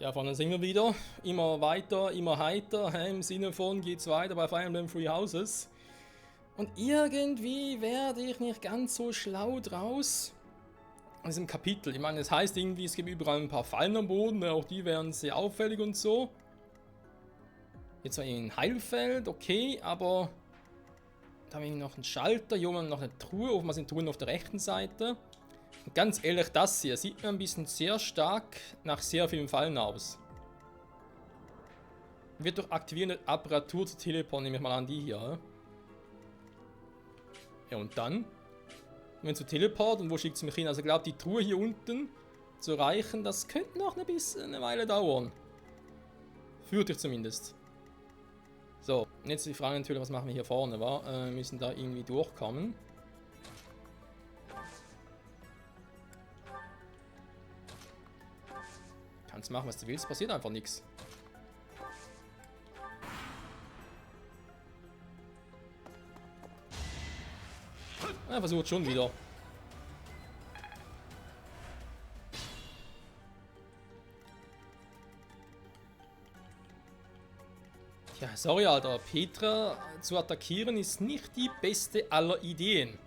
Ja, vorne sind wir wieder. Immer weiter, immer heiter. Im Sinne von geht's weiter bei Fire Emblem Three Houses. Und irgendwie werde ich nicht ganz so schlau draus. In diesem Kapitel. Ich meine, es heißt irgendwie, es gibt überall ein paar Fallen am Boden. Auch die wären sehr auffällig und so. Jetzt war ein Heilfeld, okay, aber da haben wir noch einen Schalter. Hier haben wir noch eine Truhe. Offenbar sind Truhen auf der rechten Seite. Und ganz ehrlich, das hier sieht mir ein bisschen sehr stark nach sehr vielen Fallen aus. Wird durch Aktivieren der Apparatur zu Teleport, nehme ich mal an, die hier. Ja, und dann? Wenn zu Teleport, und wo schickt es mich hin? Also ich glaube, die Truhe hier unten zu erreichen, das könnte noch eine Weile dauern. Fürchte ich zumindest. So, und jetzt die Frage natürlich, was machen wir hier vorne, wa? Wir müssen da irgendwie durchkommen. Kannst machen, was du willst, passiert einfach nichts. Er versucht schon wieder. Tja, sorry, Alter. Petra zu attackieren ist nicht die beste aller Ideen.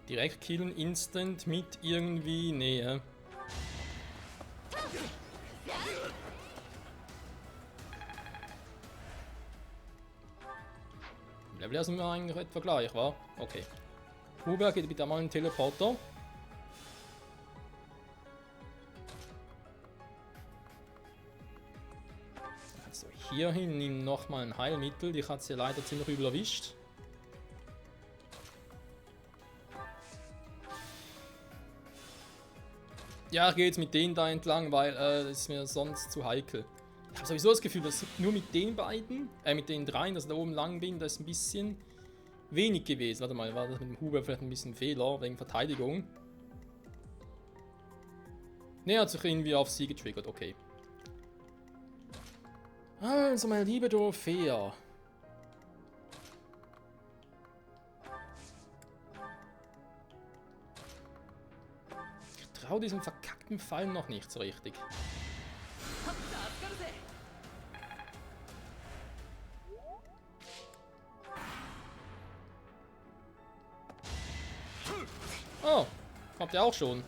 Direkt killen, instant mit irgendwie Nähe. Level sind wir eigentlich etwa gleich, wa? Okay. Hubert, geht bitte mal in den Teleporter. Also hierhin nimm nochmal ein Heilmittel. Die hat sie leider ziemlich übel erwischt. Ja, ich gehe jetzt mit denen da entlang, weil das ist mir sonst zu heikel. Ich habe sowieso das Gefühl, dass nur mit den beiden, mit den dreien, dass ich da oben lang bin, das ist ein bisschen wenig gewesen. Warte mal, war das mit dem Hubert vielleicht ein bisschen Fehler wegen Verteidigung? Ne, hat sich irgendwie auf sie getriggert, okay. Also, meine liebe Dorothea. Ich traue diesem verkackten Fall noch nicht so richtig. Oh, kommt ihr auch schon.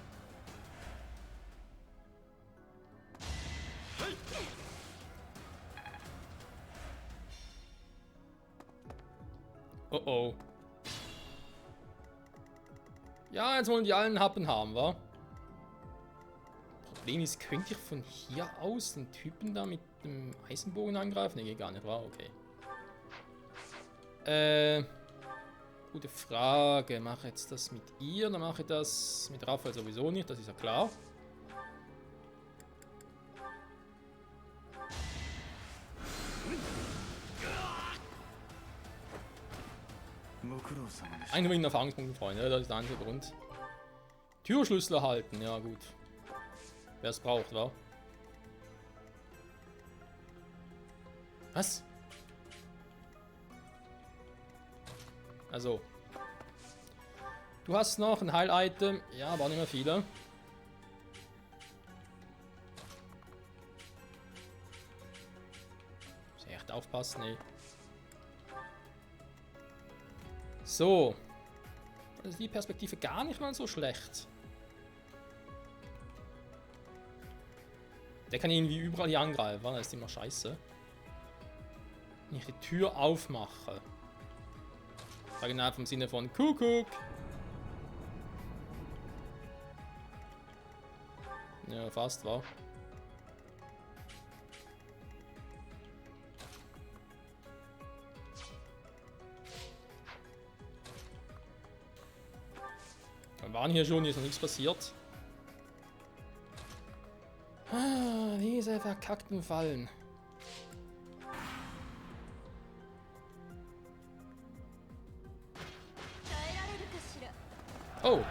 Oh oh. Ja, jetzt wollen die allen Happen haben, wa? Problem ist, könnte ich von hier aus den Typen da mit dem Eisenbogen angreifen? Ne, geht gar nicht, wa? Okay. Gute Frage. Mache ich jetzt das mit ihr? Dann mache ich das mit Raphael sowieso nicht, das ist ja klar. Eigentlich wegen Erfahrungspunkten, Freunde, das ist der einzige Grund. Türschlüssel erhalten, ja gut. Wer es braucht, wa? Was? Also. Du hast noch ein Heil-Item. Ja, aber nicht mehr viele. Muss ich echt aufpassen, ey. So. Also die Perspektive gar nicht mal so schlecht. Der kann irgendwie überall hier angreifen, das ist immer scheiße. Wenn ich die Tür aufmache. Sag genau vom Sinne von Kuckuck. Ja, fast, war. Wir waren hier schon, hier ist noch nichts passiert. Ah, diese verkackten Fallen. Oh.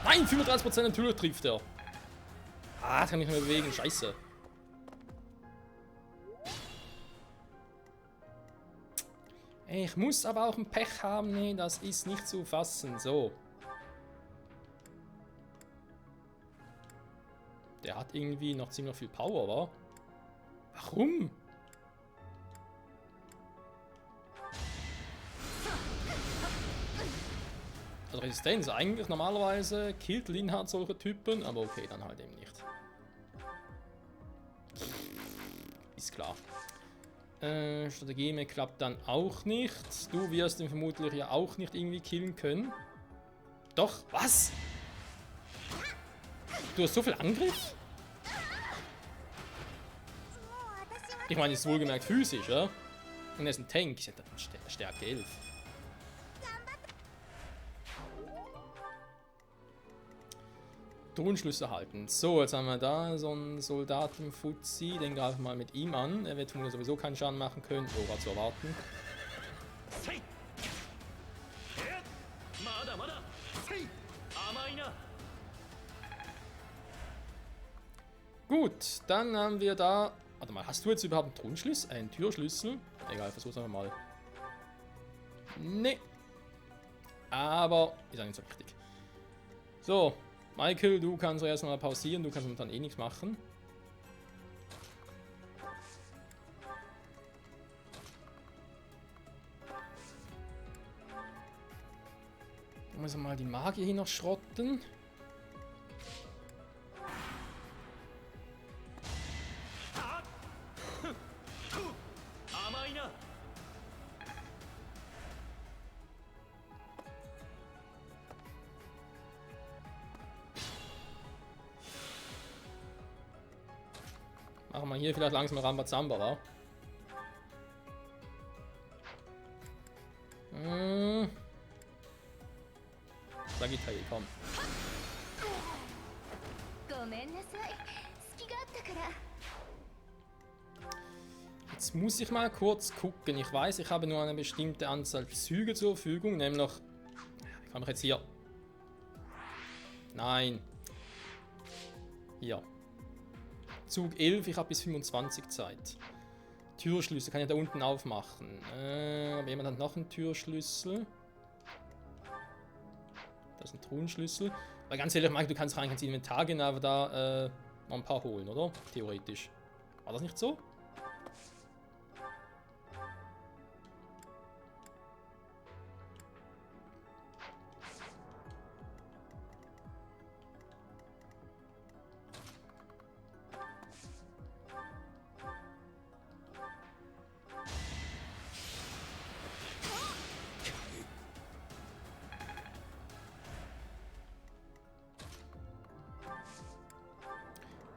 Nein, 35% Natürlich trifft er. Ah, kann ich nicht mehr bewegen, scheiße. Ich muss aber auch ein Pech haben, nee, das ist nicht zu fassen, so. Der hat irgendwie noch ziemlich viel Power, wa? Warum? Also Resistenz, eigentlich normalerweise killt Linhardt solche Typen, aber okay, dann halt eben nicht. Ist klar. Strategie klappt dann auch nicht. Du wirst ihn vermutlich ja auch nicht irgendwie killen können. Doch, was? Du hast so viel Angriff? Ich meine, ist wohlgemerkt physisch, ja? Und er ist ein Tank, ist ja Stärke 11. Tonschlüsse halten. So, jetzt haben wir da so einen Soldaten-Fuzzi, den greifen wir mal mit ihm an. Er wird vermutlich sowieso keinen Schaden machen können, so war zu erwarten. Gut, dann haben wir da... Warte mal, hast du jetzt überhaupt einen Tonschlüssel? Einen Türschlüssel? Egal, versuch's einfach mal. Nee. Aber ist ja nicht so wichtig. So, Michael, du kannst erstmal pausieren, du kannst momentan eh nichts machen. Da müssen wir mal die Magie hier noch schrotten. Machen wir hier vielleicht langsam Rambazamba, wa? Sagitai, komm. Jetzt muss ich mal kurz gucken. Ich weiß, ich habe nur eine bestimmte Anzahl Züge zur Verfügung, nämlich... Wie kann ich jetzt hier... Nein. Hier. Zug 11, ich habe bis 25 Zeit. Türschlüssel kann ich da unten aufmachen. Aber jemand hat noch einen Türschlüssel. Das ist ein Truhenschlüssel. Aber ganz ehrlich, Mike, du kannst rein ins Inventar gehen, aber da noch ein paar holen, oder? Theoretisch. War das nicht so?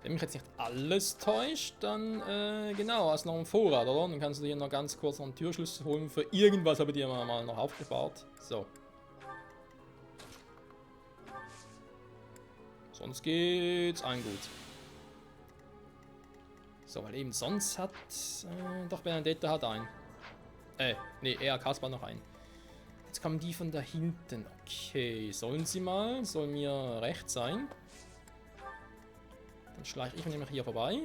Wenn mich jetzt nicht alles täuscht, dann, genau, hast du noch einen Vorrat, oder? Dann kannst du hier noch ganz kurz noch einen Türschlüssel holen. Für irgendwas habe ich dir mal noch aufgespart. So. Sonst geht's allen gut. So, weil eben sonst hat, doch Benedetta hat einen. Nee, eher Kaspar noch einen. Jetzt kommen die von da hinten. Okay, sollen sie mal? Soll mir recht sein. Dann schleiche ich nämlich hier vorbei.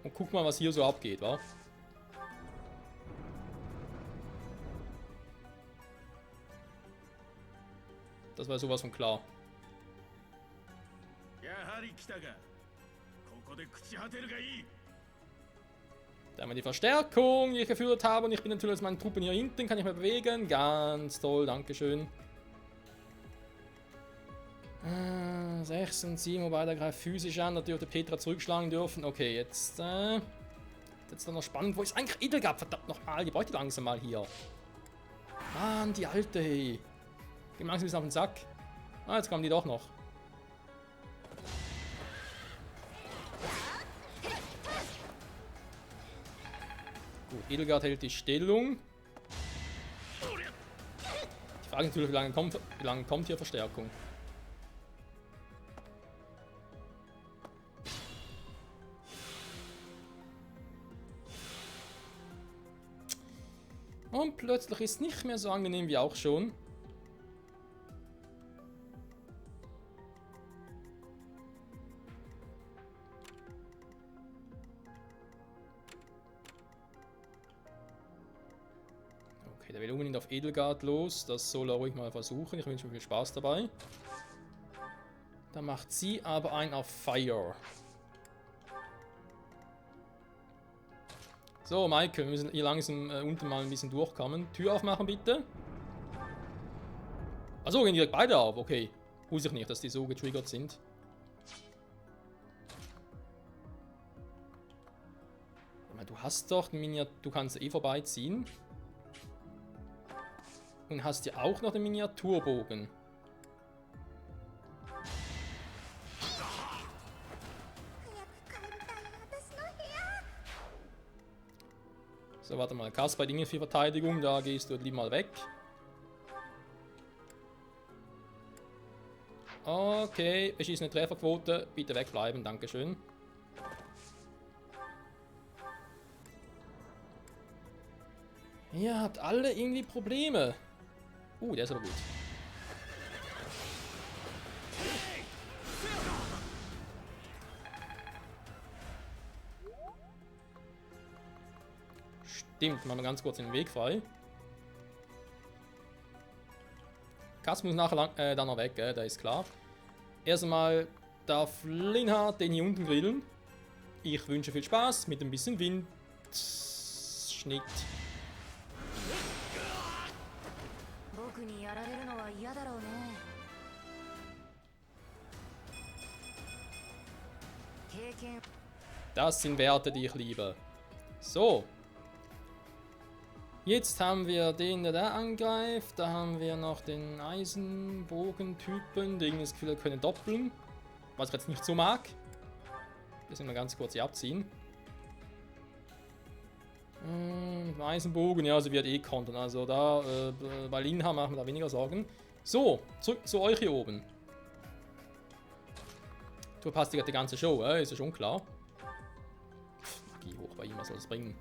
Und guck mal, was hier so abgeht, wa? Das war sowas von klar. Da haben wir die Verstärkung, die ich geführt habe. Und ich bin natürlich mit meinen Truppen hier hinten. Kann ich mich bewegen. Ganz toll, dankeschön. 6 und 7, wobei der greift physisch an, natürlich der Petra zurückschlagen dürfen. Okay, jetzt dann noch spannend. Wo ist eigentlich Edelgard? Verdammt nochmal, die bräuchte langsam mal hier. Mann, die alte, hey. Geh mal langsam ein bisschen auf den Sack. Ah, jetzt kommen die doch noch. Gut, Edelgard hält die Stellung. Die Frage ist natürlich, wie lange kommt hier Verstärkung? Und plötzlich ist es nicht mehr so angenehm wie auch schon. Okay, der will unbedingt auf Edelgard los. Das soll er ruhig mal versuchen. Ich wünsche mir viel Spaß dabei. Da macht sie aber ein auf Fire. So, Michael, wir müssen hier langsam unten mal ein bisschen durchkommen. Tür aufmachen, bitte. Achso, gehen direkt beide auf. Okay. Wusste ich nicht, dass die so getriggert sind. Du hast doch eine Miniatur, du kannst eh vorbeiziehen. Und hast ja auch noch den Miniaturbogen. So, warte mal. Kasper hat irgendwie viel Verteidigung, da gehst du lieber mal weg. Okay, beschissene Trefferquote. Bitte wegbleiben, dankeschön. Ihr habt alle irgendwie Probleme. Der ist aber gut. Stimmt, machen wir ganz kurz den Weg frei. Kass muss nachher dann noch weg, da ist klar. Erstmal darf Linhard den hier unten grillen. Ich wünsche viel Spaß mit ein bisschen Windschnitt. Das sind Werte, die ich liebe. So. Jetzt haben wir den, der da angreift. Da haben wir noch den Eisenbogentypen, der irgendwie das Gefühl hat, können doppeln. Was ich jetzt nicht so mag. Müssen wir ganz kurz hier abziehen. Eisenbogen, ja, sie wird eh kontern. Also da, bei Linha machen wir da weniger Sorgen. So, zurück zu euch hier oben. Du passt die ganze Show, ist ja schon klar. Magie hoch bei ihm, was soll das bringen?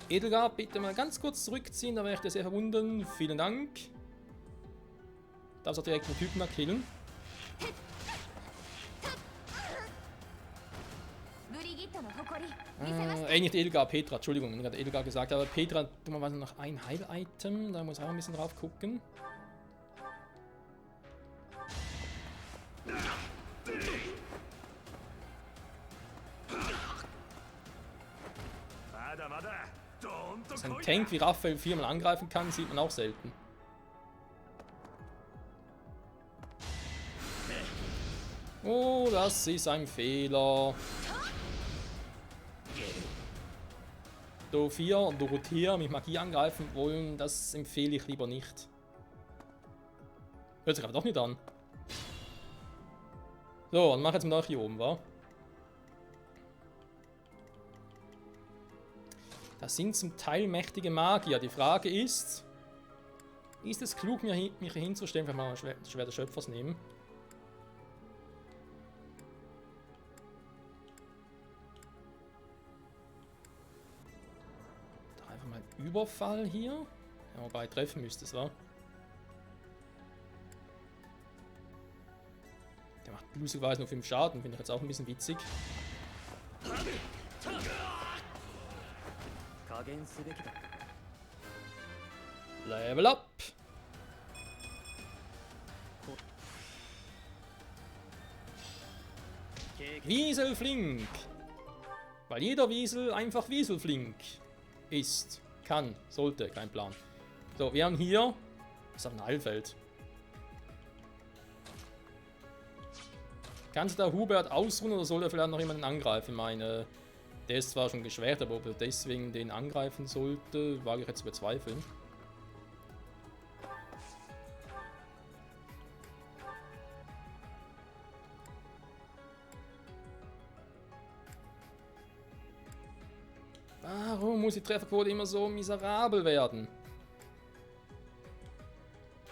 Edelgard, bitte mal ganz kurz zurückziehen, da wäre ich dir sehr verwundern. Vielen Dank. Darfst auch direkt den Typen mal killen. Nicht Edelgard, Petra, Entschuldigung, ich hatte Edelgard gesagt, aber Petra, dummerweise noch ein Heil-Item, da muss ich auch ein bisschen drauf gucken. Dass ein Tank wie Raphael viermal angreifen kann, sieht man auch selten. Oh, das ist ein Fehler. Dorothea und Dorothea mit Magie angreifen wollen, das empfehle ich lieber nicht. Hört sich aber doch nicht an. So, dann mach jetzt mal hier oben, wa? Das sind zum Teil mächtige Magier. Die Frage ist es klug, mich hier hinzustellen, wenn wir mal das Schwert des Schöpfers nehmen? Da einfach mal ein Überfall hier. Ja, wobei treffen müsste es, wa? Der macht lustigerweise nur 5 Schaden, finde ich jetzt auch ein bisschen witzig. Level up! Wieselflink! Weil jeder Wiesel einfach Wieselflink ist. Kann, sollte, kein Plan. So, wir haben hier... Das ist ein Heilfeld. Kannst du da Hubert ausruhen oder soll er vielleicht noch jemanden angreifen? Ich meine, der ist zwar schon geschwächt, aber ob er deswegen den angreifen sollte, wage ich jetzt zu bezweifeln. Warum muss die Trefferquote immer so miserabel werden?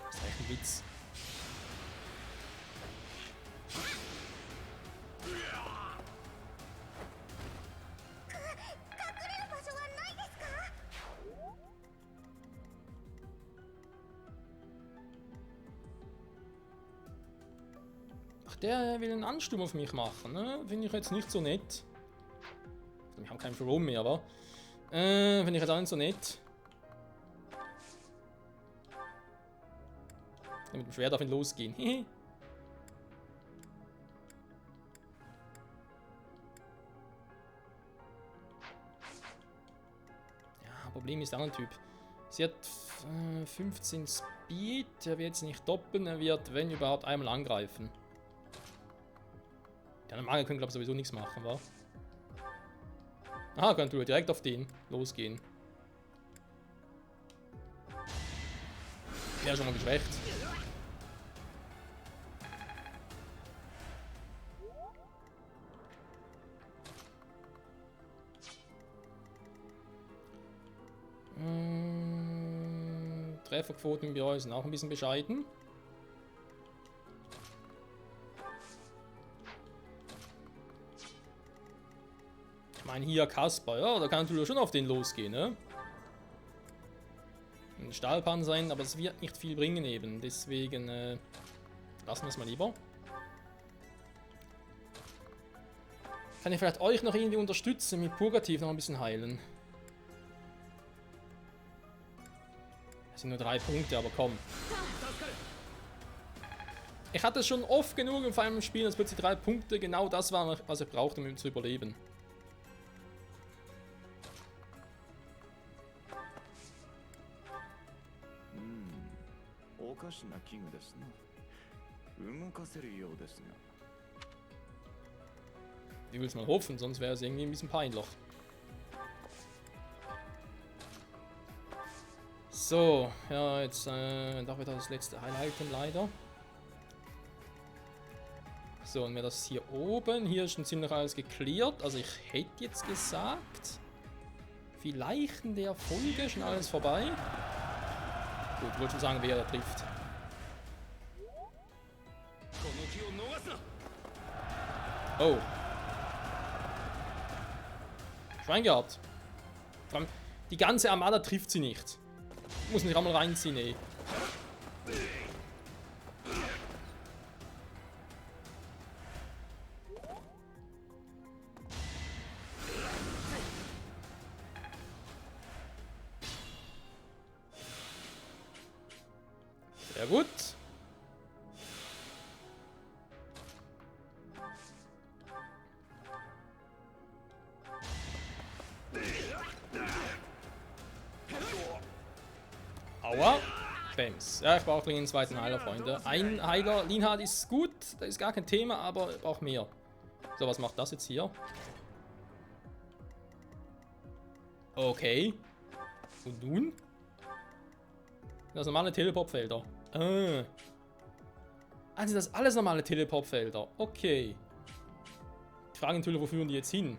Das ist echt ein Witz. Ach, der will einen Ansturm auf mich machen, ne? Finde ich jetzt nicht so nett. Wir haben keinen Throw mehr, aber finde ich jetzt auch nicht so nett. Mit dem Schwert auf ihn losgehen. Problem ist der andere Typ. Sie hat 15 Speed, er wird jetzt nicht doppeln, er wird, wenn überhaupt, einmal angreifen. Die anderen Magier können, glaube ich, sowieso nichts machen, wa? Aha, könnte direkt auf den losgehen. Der ist schon mal geschwächt. Trefferquoten bei euch sind auch ein bisschen bescheiden. Ich meine hier Kasper, ja, da kann natürlich schon auf den losgehen, ne? Ein Stahlpanzer sein, aber es wird nicht viel bringen eben. Deswegen lassen wir es mal lieber. Kann ich vielleicht euch noch irgendwie unterstützen, mit Purgativ noch ein bisschen heilen? Das sind nur 3 Punkte, aber komm. Ich hatte es schon oft genug in einem Spiel, dass plötzlich 3 Punkte genau das waren, was ich brauchte, um zu überleben. Ich will es mal hoffen, sonst wäre es irgendwie ein bisschen peinlich. So, ja, jetzt darf ich das letzte highlighten, leider. So, und mir das hier oben, hier ist schon ziemlich alles geklärt. Also ich hätte jetzt gesagt, vielleicht in der Folge schon alles vorbei. Gut, ich wollte schon sagen, wer da trifft. Oh. Schwein gehabt. Vor allem, die ganze Armada trifft sie nicht. Muss nicht einmal reinziehen, ey. Sehr gut. Aua. Bams. Ja, ich brauche dringend einen zweiten Heiler, Freunde. Ein Heiler, Linhard ist gut, das ist gar kein Thema, aber ich brauche mehr. So, was macht das jetzt hier? Okay. Und nun? Das sind normale Telepop-Felder. Also das alles normale Telepop-Felder. Okay. Ich frage natürlich, wo führen die jetzt hin?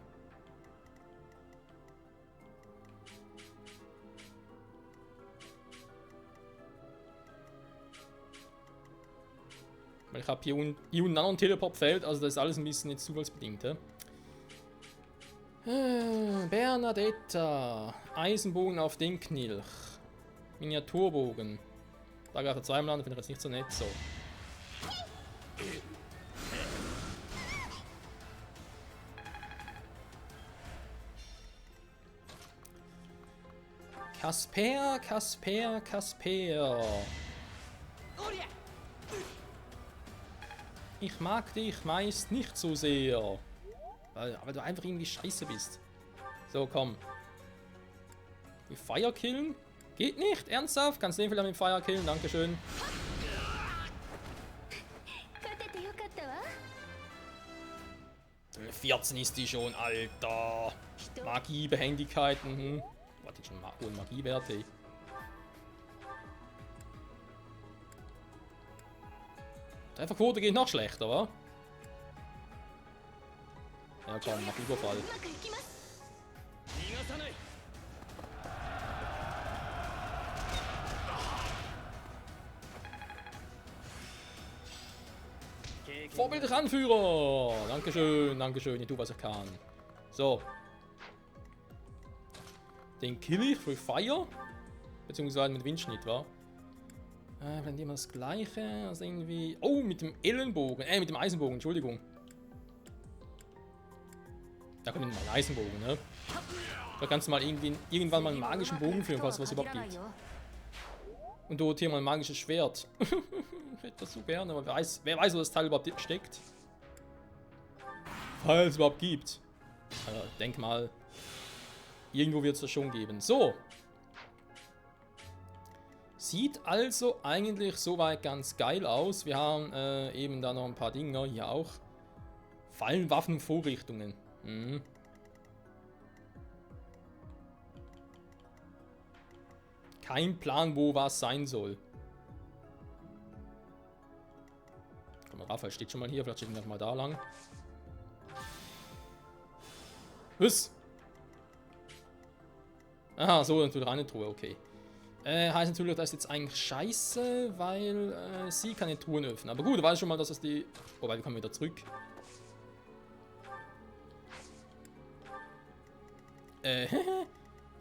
Weil ich habe hier unten noch ein Telepop-Feld, also das ist alles ein bisschen jetzt zufallsbedingt. Bernadetta. Eisenbogen auf den Knilch. Miniaturbogen. Da greife ich zweimal an, finde ich jetzt nicht so nett. So. Casper, Casper, Casper. Ich mag dich meist nicht so sehr. Weil du einfach irgendwie scheiße bist. So, komm. Die Fire killen? Geht nicht? Ernsthaft? Kannst du den vielleicht mit Fire killen? Dankeschön. Level 14 ist die schon, Alter. Magiebehendigkeiten. Warte, schon hohen Magiewerte. Trefferquote geht noch schlechter, wa? Ja komm, mach Überfall. Vorbildlicher Anführer! Dankeschön, Dankeschön, ich tu was ich kann. So. Den kill ich für Fire. Beziehungsweise mit Windschnitt, wa? Dann immer das gleiche. Also irgendwie. Oh, mit dem Ellenbogen. Mit dem Eisenbogen, Entschuldigung. Da kommt mal ein Eisenbogen, ne? Da kannst du mal irgendwann mal einen magischen Bogen führen, falls es was überhaupt gibt. Und dort hier mal ein magisches Schwert. Ich hätte das so gerne, aber wer weiß, wo das Teil überhaupt steckt. Falls es überhaupt gibt. Also, denk mal, irgendwo wird es das schon geben. So, Sieht also eigentlich soweit ganz geil aus. Wir haben eben da noch ein paar Dinger hier auch. Fallen, Waffen und Vorrichtungen. Mhm. Kein Plan, wo was sein soll. Komm mal, Raphael steht schon mal hier. Vielleicht steht er noch mal da lang. Was? Aha, so, dann tut er eine Truhe, okay. Heißt natürlich, das ist jetzt eigentlich scheiße, weil sie keine Truhen öffnen. Aber gut, du weißt schon mal, dass das die... Wobei, wir kommen wieder zurück.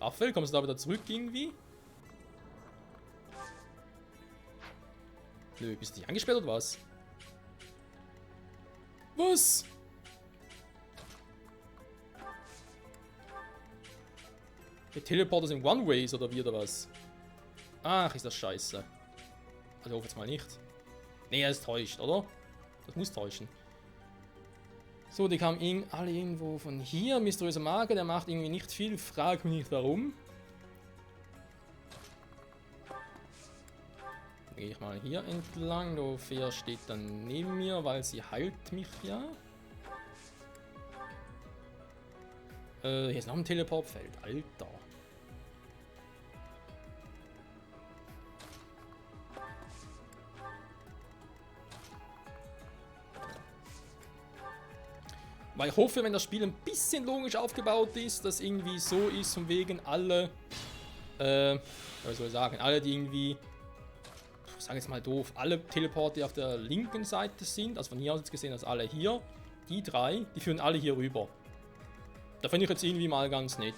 Raphael, kommst du da wieder zurück irgendwie? Nö, bist du nicht angesperrt oder was? Was? Die Teleporter sind One-Ways oder wie oder was? Ach, ist das scheiße. Also hoffe jetzt mal nicht. Nee, er ist täuscht, oder? Das muss täuschen. So, die kamen alle irgendwo von hier. Mysteriöser Magier, der macht irgendwie nicht viel. Frag mich nicht warum. Gehe ich mal hier entlang. Dofia steht dann neben mir, weil sie heilt mich ja. Hier ist noch ein Teleportfeld. Alter. Weil ich hoffe, wenn das Spiel ein bisschen logisch aufgebaut ist, dass irgendwie so ist, von wegen alle, was soll ich sagen, alle, die irgendwie, ich sage jetzt mal doof, alle Teleporte, die auf der linken Seite sind, also von hier aus jetzt gesehen, dass alle hier, die drei, die führen alle hier rüber. Da finde ich jetzt irgendwie mal ganz nett.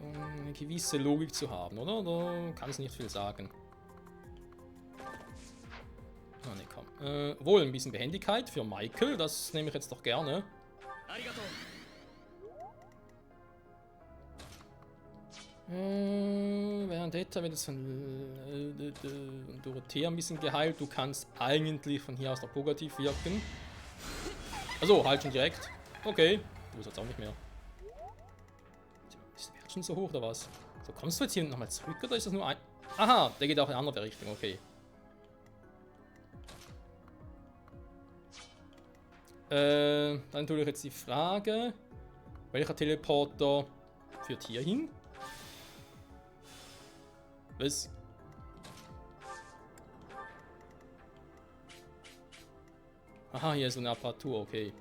Eine gewisse Logik zu haben, oder? Da kann es nicht viel sagen. Ah, ne, komm. Wohl ein bisschen Behendigkeit für Michael, das nehme ich jetzt doch gerne. Während wird es von Dorothea ein bisschen geheilt. Du kannst eigentlich von hier aus noch positiv wirken. Also halt schon direkt. Okay, du bist jetzt auch nicht mehr. Ist der Wert schon so hoch oder was? So, kommst du jetzt hier nochmal zurück oder ist das nur ein... Aha, der geht auch in eine andere Richtung, okay. Dann natürlich jetzt die Frage, welcher Teleporter führt hier hin? Was? Aha, hier ist so eine Apparatur, okay.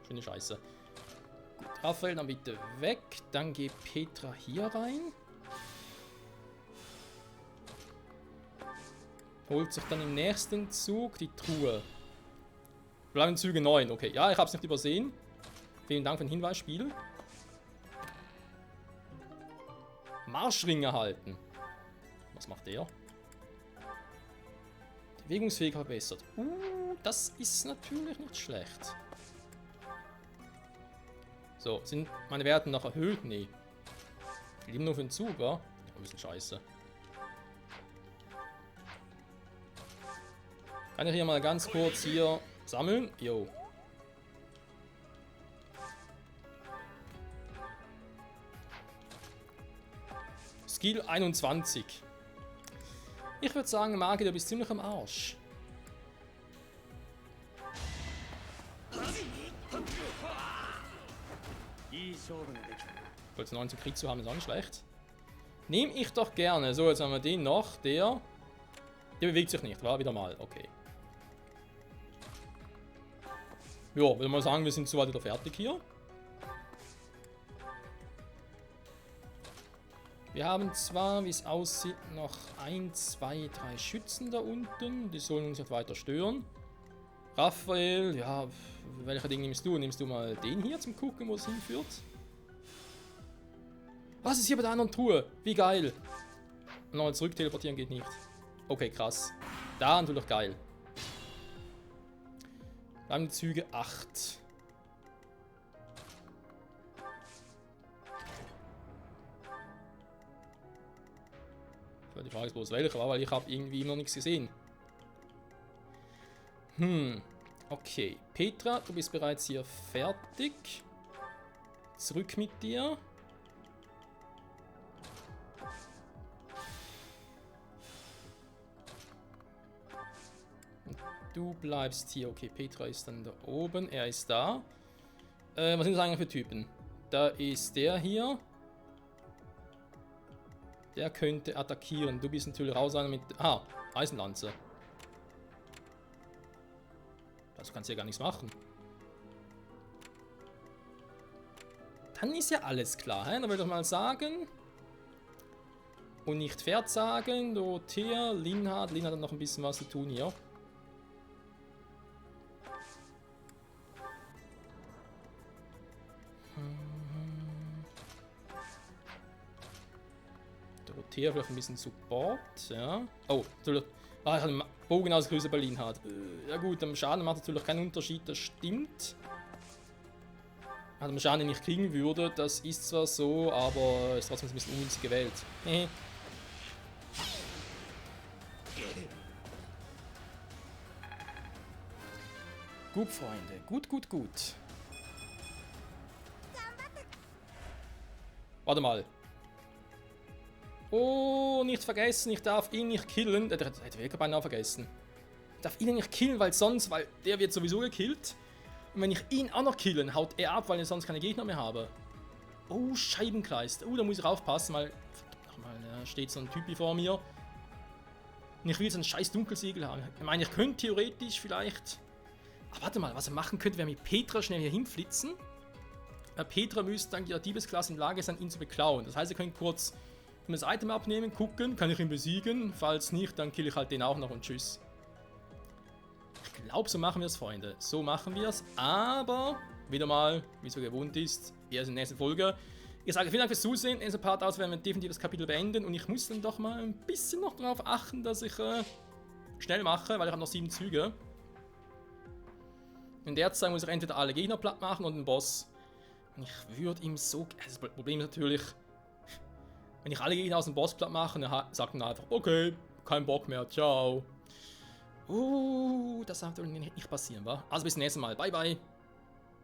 Schöne Scheiße. Gut, Raphael, dann bitte weg. Dann geht Petra hier rein. Holt sich dann im nächsten Zug die Truhe. Bleiben Züge 9, okay. Ja, ich habe es nicht übersehen. Vielen Dank für den Hinweis, Spiel. Marschring erhalten. Was macht der? Bewegungsfähigkeit verbessert. Das ist natürlich nicht schlecht. So, sind meine Werte noch erhöht? Nee. Die leben nur für den Zug, wa? Ein bisschen scheiße. Kann ich hier mal ganz kurz hier sammeln? Jo. Skill 21. Ich würde sagen, Magi, du bist ziemlich am Arsch. Wollte 19 Krieg zu haben, ist auch nicht schlecht. Nehme ich doch gerne. So, jetzt haben wir den noch. Der bewegt sich nicht, war wieder mal. Okay. Ja, würde mal sagen, wir sind soweit wieder fertig hier. Wir haben zwar, wie es aussieht, noch 1, 2, 3 Schützen da unten. Die sollen uns nicht weiter stören. Raphael, ja, welcher Ding nimmst du? Nimmst du mal den hier zum Gucken, wo es hinführt? Was ist hier bei der anderen Truhe? Wie geil. Nochmal zurück teleportieren geht nicht. Okay, krass. Da natürlich geil. Dann die Züge 8. Die Frage ist bloß welcher war, weil ich habe irgendwie noch nichts gesehen. Okay, Petra, du bist bereits hier fertig. Zurück mit dir. Und du bleibst hier. Okay, Petra ist dann da oben. Er ist da. Was sind das eigentlich für Typen? Da ist der hier. Der könnte attackieren. Du bist natürlich raus mit... Ah, Eisenlanze. Das kannst du ja gar nichts machen. Dann ist ja alles klar. Dann würde ich mal sagen. Und nicht verzagen. Dorothea, Linhard. Linhard hat noch ein bisschen was zu tun hier. Dorothea vielleicht ein bisschen Support. Ja. Oh, natürlich. Ah, ich habe den Bogen ausgerüstet bei Linhard. Ja gut, am Schaden macht natürlich keinen Unterschied, das stimmt. Am Schaden, den ich kriegen würde, das ist zwar so, aber ist trotzdem ein bisschen ungünstig gewählt. Gut, Freunde. Gut, gut, gut. Warte mal. Oh, nicht vergessen, ich darf ihn nicht killen. Der hätte wirklich beinahe vergessen. Ich darf ihn nicht killen, weil der wird sowieso gekillt. Und wenn ich ihn auch noch killen, haut er ab, weil ich sonst keine Gegner mehr habe. Oh, Scheibenkreis. Oh, da muss ich aufpassen, weil... Nochmal, da steht so ein Typi vor mir. Und ich will so einen scheiß Dunkelsiegel haben. Ich meine, ich könnte theoretisch vielleicht... Aber warte mal, was er machen könnte, wäre mit Petra schnell hier hinflitzen. Petra müsste dann der Diebesklasse in der Lage sein, ihn zu beklauen. Das heißt, ihr könnt kurz das Item abnehmen, gucken, kann ich ihn besiegen? Falls nicht, dann kill ich halt den auch noch und tschüss. Ich glaube, so machen wir es, Freunde. So machen wir es, aber wieder mal, wie es so gewohnt ist, erst in der nächsten Folge. Ich sage vielen Dank fürs Zusehen. In diesem Part aus werden wir definitiv das Kapitel beenden und ich muss dann doch mal ein bisschen noch darauf achten, dass ich schnell mache, weil ich habe noch 7 Züge. In der Zeit muss ich entweder alle Gegner platt machen und den Boss. Und ich würde ihm so... Das Problem ist natürlich, wenn ich alle Gegner aus dem Boss platt mache, dann sagt er einfach, okay, kein Bock mehr, ciao. Das darf nicht passieren, wa? Also bis zum nächsten Mal, bye bye.